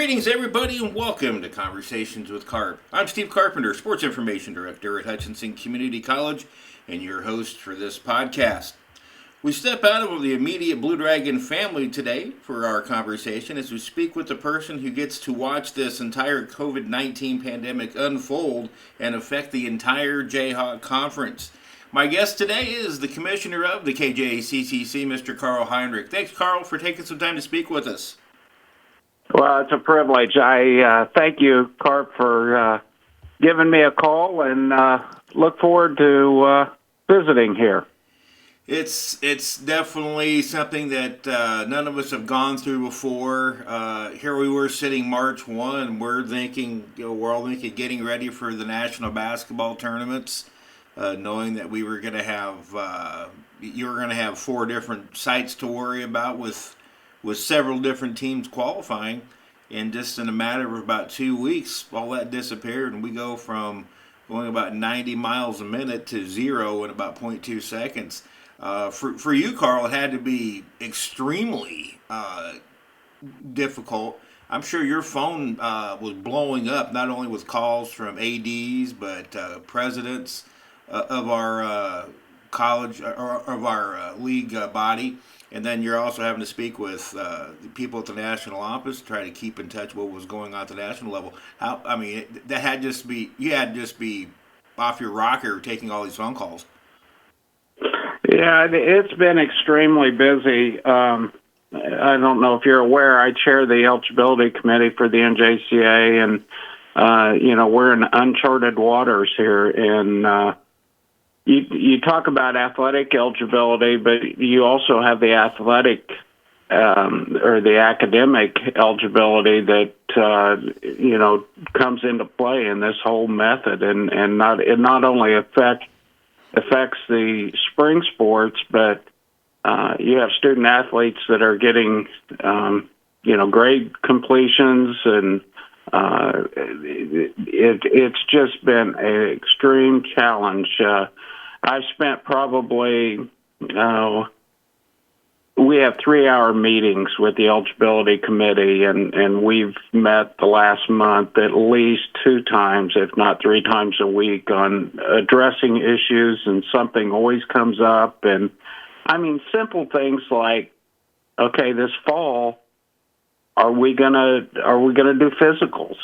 Greetings, everybody, and welcome to Conversations with Carp. I'm Steve Carpenter, Sports Information Director at Hutchinson Community College, and your host for this podcast. We step out of the immediate Blue Dragon family today for our conversation as we speak with the person who gets to watch this entire COVID-19 pandemic unfold and affect the entire Jayhawk conference. My guest today is the commissioner of the KJCCC, Mr. Carl Heinrich. Thanks, Carl, for taking some time to speak with us. Well, it's a privilege. I thank you, Carp, for giving me a call, and look forward to visiting here. It's definitely something that none of us have gone through before. Here we were sitting March 1, we're all thinking getting ready for the national basketball tournaments, knowing that we were going to have you were going to have 4 different sites to worry about with several different teams qualifying, and just in a matter of about 2 weeks, all that disappeared, and we go from going about 90 miles a minute to 0 in about 0.2 seconds. For you, Carl, it had to be extremely difficult. I'm sure your phone was blowing up, not only with calls from ADs, but presidents of our college or of our league body. And then you're also having to speak with the people at the national office, try to keep in touch with what was going on at the national level. You had to just be off your rocker taking all these phone calls. Yeah, it's been extremely busy. I don't know if you're aware, I chair the eligibility committee for the NJCA, and we're in uncharted waters here. And you talk about athletic eligibility, but you also have the athletic or the academic eligibility that comes into play in this whole method, and it not only affects the spring sports, but you have student athletes that are getting grade completions, and it's just been an extreme challenge. I've spent probably, we have 3-hour meetings with the eligibility committee, and we've met the last month at least 2 times, if not 3 times a week, on addressing issues, and something always comes up. And I mean, simple things like, okay, this fall, are we gonna do physicals?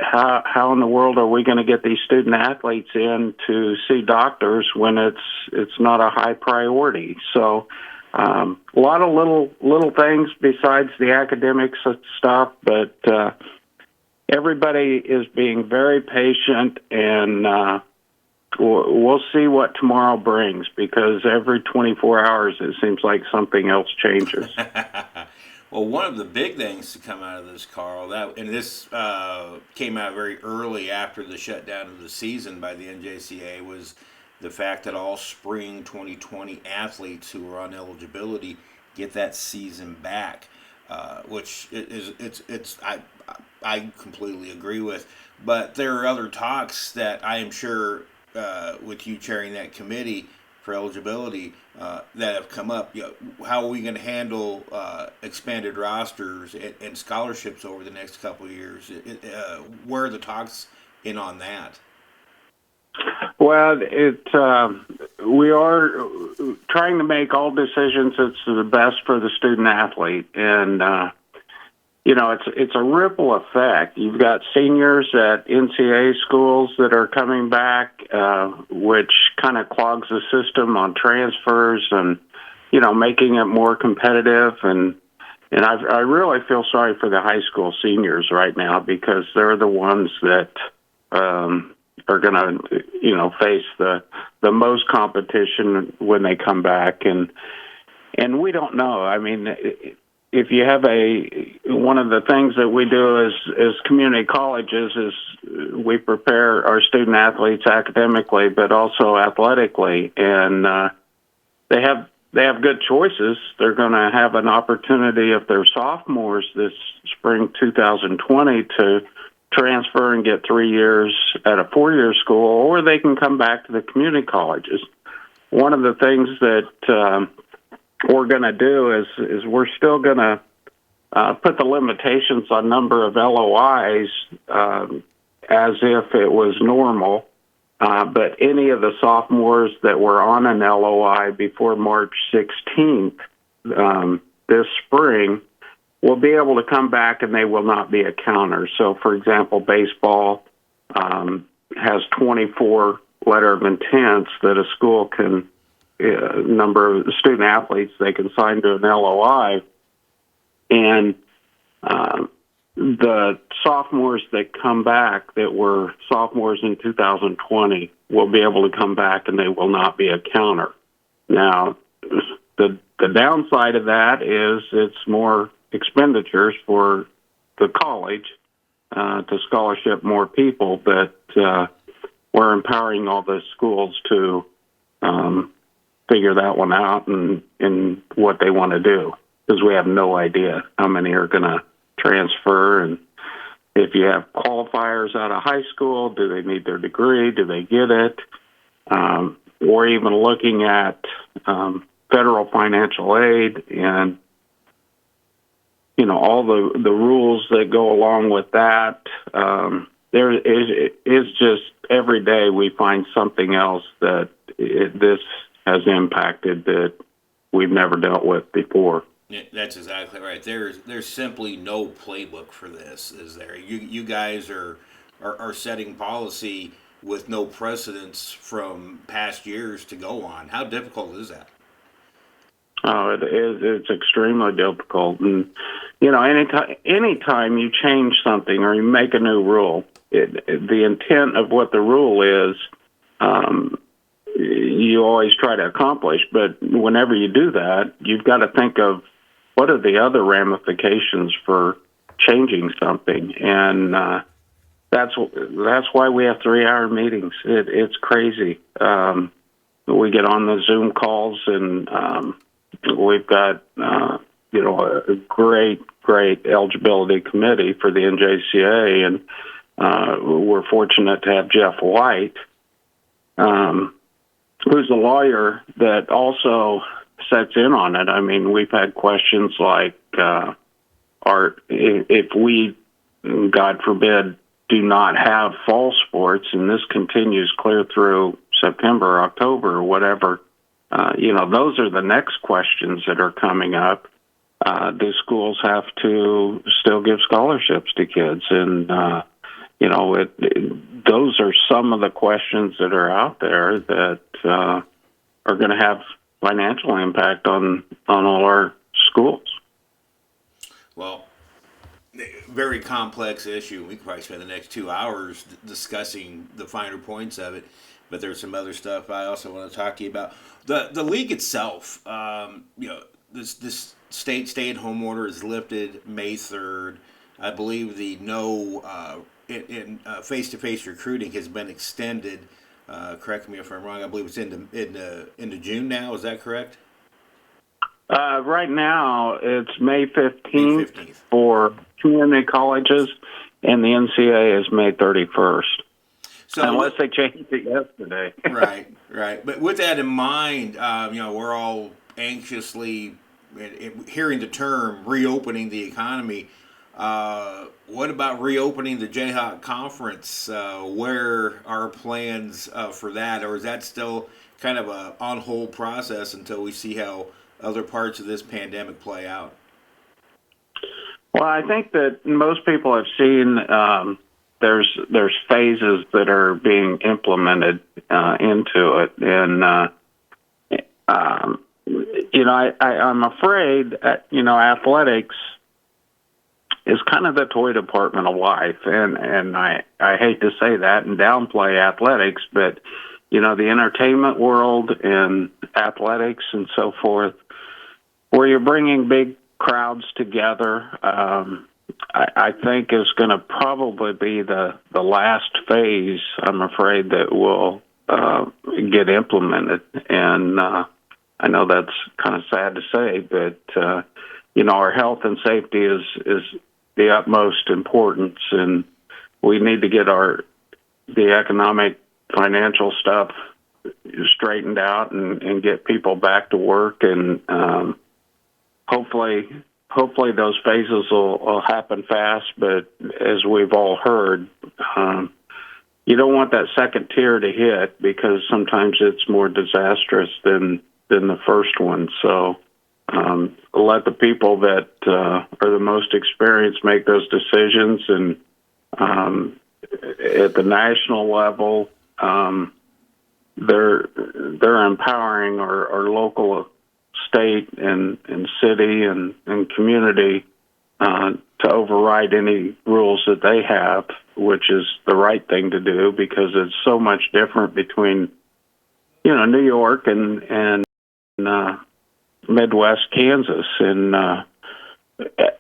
How in the world are we gonna get these student athletes in to see doctors when it's not a high priority? So a lot of little things besides the academic stuff, but everybody is being very patient, and we'll see what tomorrow brings, because every 24 hours it seems like something else changes. Well, one of the big things to come out of this, Carl, this came out very early after the shutdown of the season by the NJCA, was the fact that all spring 2020 athletes who were on eligibility get that season back, which I completely agree with. But there are other talks that I am sure, with you chairing that committee for eligibility, that have come up. How are we going to handle expanded rosters and scholarships over the next couple of years? Where are the talks in on that? Well, we are trying to make all decisions that's the best for the student athlete, and it's a ripple effect. You've got seniors at NCAA schools that are coming back, which kind of clogs the system on transfers and, making it more competitive. And I really feel sorry for the high school seniors right now, because they're the ones that are going to, face the most competition when they come back. And we don't know. I mean, if you have one of the things that we do as community colleges is we prepare our student athletes academically, but also athletically, and they have good choices. They're going to have an opportunity, if they're sophomores this spring 2020, to transfer and get 3 years at a 4-year school, or they can come back to the community colleges. One of the things that we're going to do is we're still going to put the limitations on number of LOIs as if it was normal. But any of the sophomores that were on an LOI before March 16th this spring will be able to come back and they will not be a counter. So, for example, baseball has 24 letter of intents that a school can, number of student athletes they can sign to an LOI. And the sophomores that come back that were sophomores in 2020 will be able to come back and they will not be a counter. Now, the downside of that is it's more expenditures for the college to scholarship more people, but we're empowering all the schools to figure that one out and what they want to do, because we have no idea how many are going to transfer. And if you have qualifiers out of high school, do they need their degree? Do they get it? Or even looking at federal financial aid and, you know, all the rules that go along with that. There is just every day we find something else that this has impacted that we've never dealt with before. Yeah, that's exactly right. There's simply no playbook for this, is there? You guys are setting policy with no precedents from past years to go on. How difficult is that? Oh, it is. It's extremely difficult. And, you know, anytime you change something or you make a new rule, the intent of what the rule is, you always try to accomplish. But whenever you do that, you've got to think of what are the other ramifications for changing something. And that's why we have 3-hour meetings. It's crazy. We get on the Zoom calls and we've got, a great eligibility committee for the NJCA, and we're fortunate to have Jeff White, who's a lawyer that also sets in on it. I mean, we've had questions like, if we, God forbid, do not have fall sports, and this continues clear through September, October, or whatever, those are the next questions that are coming up. Do schools have to still give scholarships to kids? And, those are some of the questions that are out there that are going to have financial impact on all our schools. Well, very complex issue. We could probably spend the next 2 hours discussing the finer points of it, but there's some other stuff I also want to talk to you about. The league itself, this state stay-at-home order is lifted May 3rd. I believe the face-to-face recruiting has been extended. Correct me if I'm wrong. I believe it's into June now. Is that correct? Right now, it's May 15th for community colleges, and the NCAA is May 31st. So unless they changed it yesterday. Right. But with that in mind, we're all anxiously hearing the term reopening the economy. What about reopening the Jayhawk Conference? Where are plans for that? Or is that still kind of a on-hold process until we see how other parts of this pandemic play out? Well, I think that most people have seen there's phases that are being implemented into it, and I'm afraid athletics is kind of the toy department of life, and I hate to say that and downplay athletics, but the entertainment world and athletics and so forth, where you're bringing big crowds together, I think is going to probably be the last phase, I'm afraid, that will get implemented. And I know that's kind of sad to say, but our health and safety is the utmost importance, and we need to get the economic, financial stuff straightened out and get people back to work, and hopefully hopefully those phases will happen fast, but as we've all heard, you don't want that second tier to hit because sometimes it's more disastrous than the first one. So let the people that are the most experienced make those decisions, and at the national level, they're empowering our local, state, and city and community to override any rules that they have, which is the right thing to do because it's so much different between, New York and Midwest Kansas, and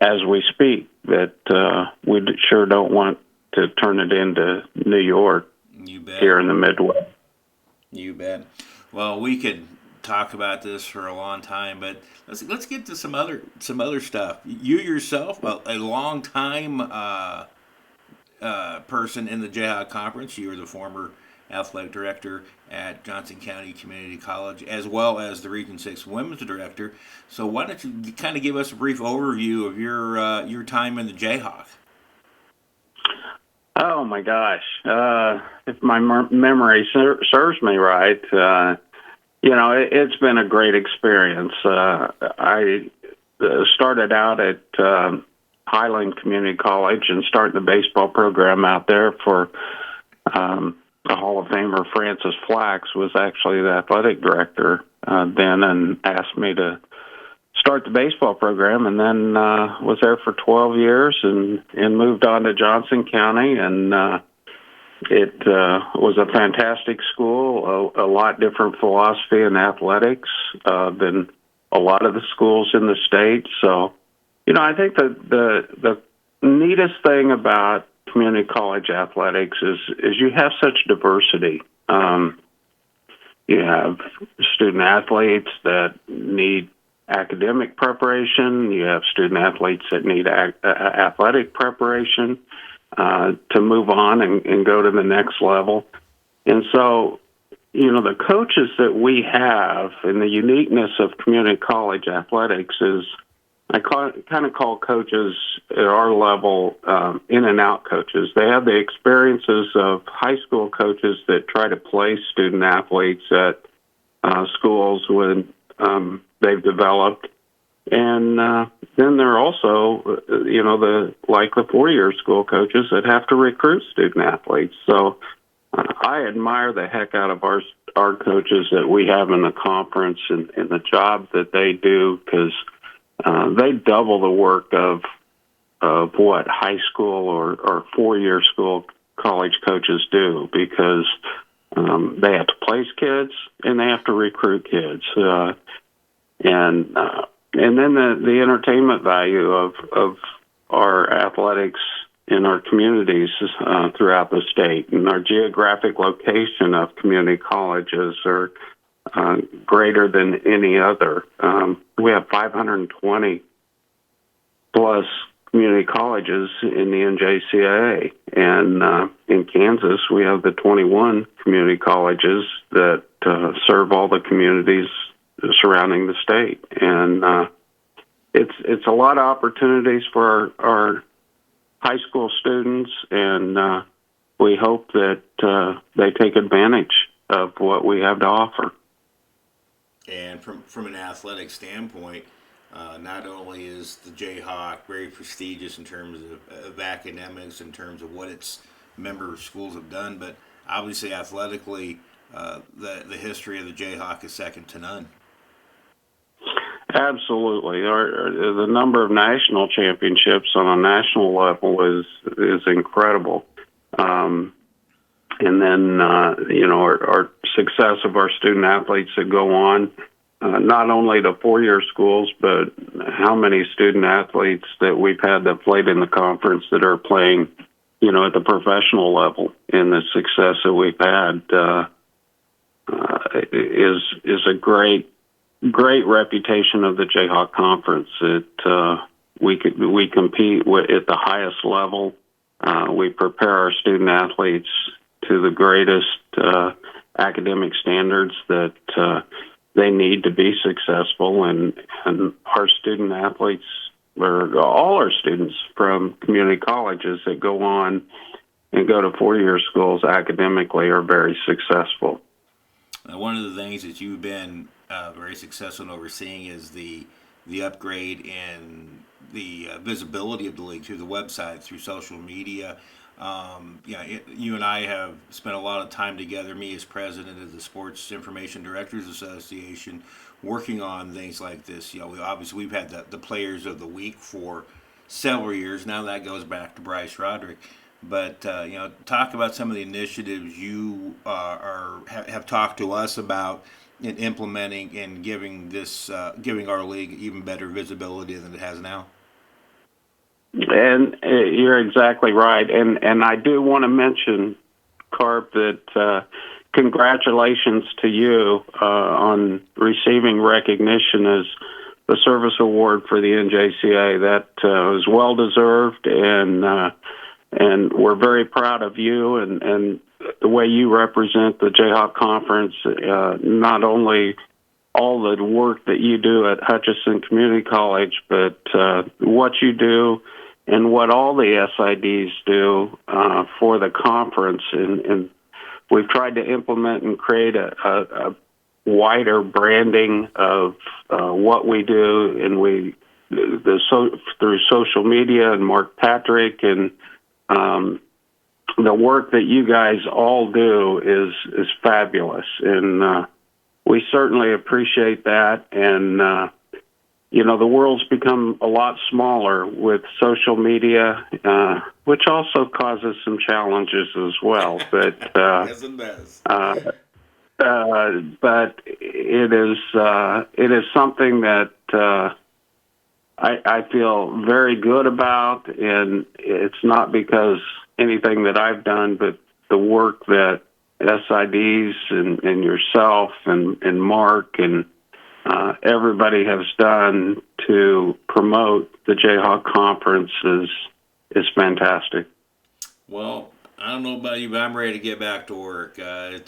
as we speak, that we sure don't want to turn it into New York. You bet. Here in the Midwest. You bet. Well, we could talk about this for a long time, but let's get to some other stuff. You yourself, a long time person in the Jayhawk Conference. You were the former athletic director at Johnson County Community College, as well as the Region 6 Women's Director. So why don't you kind of give us a brief overview of your time in the Jayhawk? Oh my gosh! If my memory serves me right, it's been a great experience. I started out at Highland Community College and started the baseball program out there for the Hall of Famer Francis Flax was actually the athletic director then, and asked me to start the baseball program, and then was there for 12 years and moved on to Johnson County, and it was a fantastic school, a lot different philosophy in athletics than a lot of the schools in the state. So, I think that the neatest thing about community college athletics is you have such diversity. You have student athletes that need academic preparation. You have student athletes that need athletic preparation to move on and go to the next level. And so, the coaches that we have and the uniqueness of community college athletics is I kind of call coaches at our level in and out coaches. They have the experiences of high school coaches that try to place student athletes at schools when they've developed. And then there are also, the 4-year school coaches that have to recruit student athletes. So I admire the heck out of our coaches that we have in the conference and the job that they do, because they double the work of what high school or 4-year school college coaches do, because they have to place kids and they have to recruit kids. And then the entertainment value of our athletics in our communities throughout the state, and our geographic location of community colleges are greater than any other. We have 520 plus community colleges in the NJCAA, and in Kansas we have the 21 community colleges that serve all the communities surrounding the state, and it's a lot of opportunities for our high school students, and we hope that they take advantage of what we have to offer. And from an athletic standpoint, not only is the Jayhawk very prestigious in terms of academics, in terms of what its member schools have done, but obviously athletically, the history of the Jayhawk is second to none. Absolutely. The number of national championships on a national level is incredible. And then, our success of our student athletes that go on, not only to 4-year schools, but how many student athletes that we've had that played in the conference that are playing, at the professional level, and the success that we've had is a great reputation of the Jayhawk Conference. We compete at the highest level. We prepare our student athletes to the greatest academic standards that they need to be successful, and our student athletes or all our students from community colleges that go on and go to four-year schools academically are very successful. One of the things that you've been very successful in overseeing is the upgrade in the visibility of the league through the website, through social media. You and I have spent a lot of time together, me as president of the Sports Information Directors Association, working on things like this. We've had the Players of the Week for several years. Now that goes back to Bryce Roderick. But talk about some of the initiatives you have talked to us about in implementing and giving our league even better visibility than it has now. And you're exactly right. And I do want to mention, Carp, that congratulations to you on receiving recognition as the Service Award for the NJCA. That was well deserved, and we're very proud of you and the way you represent the Jayhawk Conference, not only all the work that you do at Hutchinson Community College, but what you do and what all the SIDs do for the conference. And we've tried to implement and create a wider branding of what we do, and through social media and Mark Patrick and the work that you guys all do is fabulous, and we certainly appreciate that. And the world's become a lot smaller with social media, which also causes some challenges as well. But yes, it does. But it is something that I feel very good about, and it's not because anything that I've done, but the work that SIDs and yourself and Mark and everybody has done to promote the Jayhawk Conference is fantastic. Well, I don't know about you, but I'm ready to get back to work. We're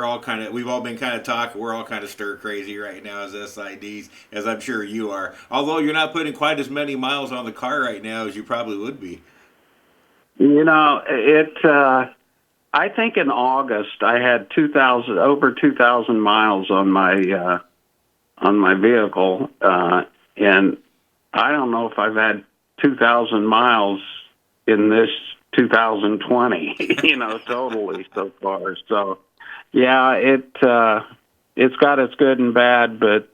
all we've all been kind of talking. We're all kind of stir crazy right now as SIDs, as I'm sure you are. Although you're not putting quite as many miles on the car right now as you probably would be. I think in August I had over 2,000 miles on my vehicle, and I don't know if I've had 2,000 miles in this 2020, totally so far. So, yeah, it's got its good and bad, but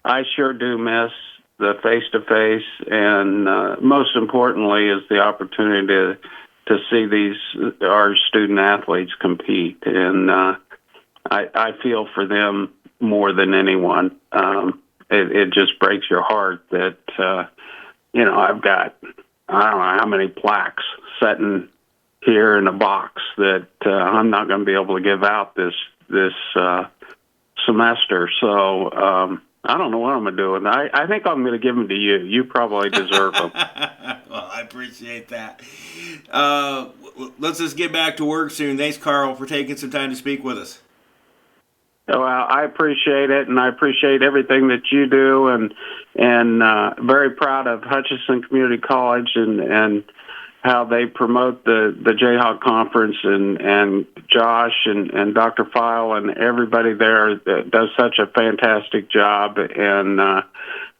I sure do miss the face-to-face, and most importantly is the opportunity to see our student athletes compete, and I feel for them more than anyone. It just breaks your heart that I've got, I don't know how many plaques sitting here in a box that I'm not going to be able to give out this semester. So I don't know what I'm going to do with them. I think I'm going to give them to you. You probably deserve them. Well, I appreciate that. Let's just get back to work soon. Thanks, Carl, for taking some time to speak with us. Well, I appreciate it, and I appreciate everything that you do, and very proud of Hutchinson Community College and how they promote the Jayhawk Conference, and Josh and Dr. File and everybody there that does such a fantastic job. And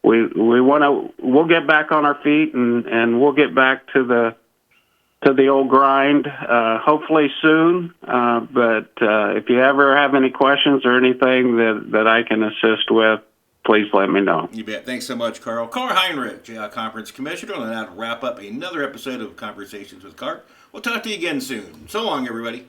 we'll get back on our feet, and we'll get back to the old grind, hopefully soon. But if you ever have any questions or anything that I can assist with, please let me know. You bet. Thanks so much, Carl. Carl Heinrich, Jayhawk Conference Commissioner. And that'll wrap up another episode of Conversations with Carp. We'll talk to you again soon. So long, everybody.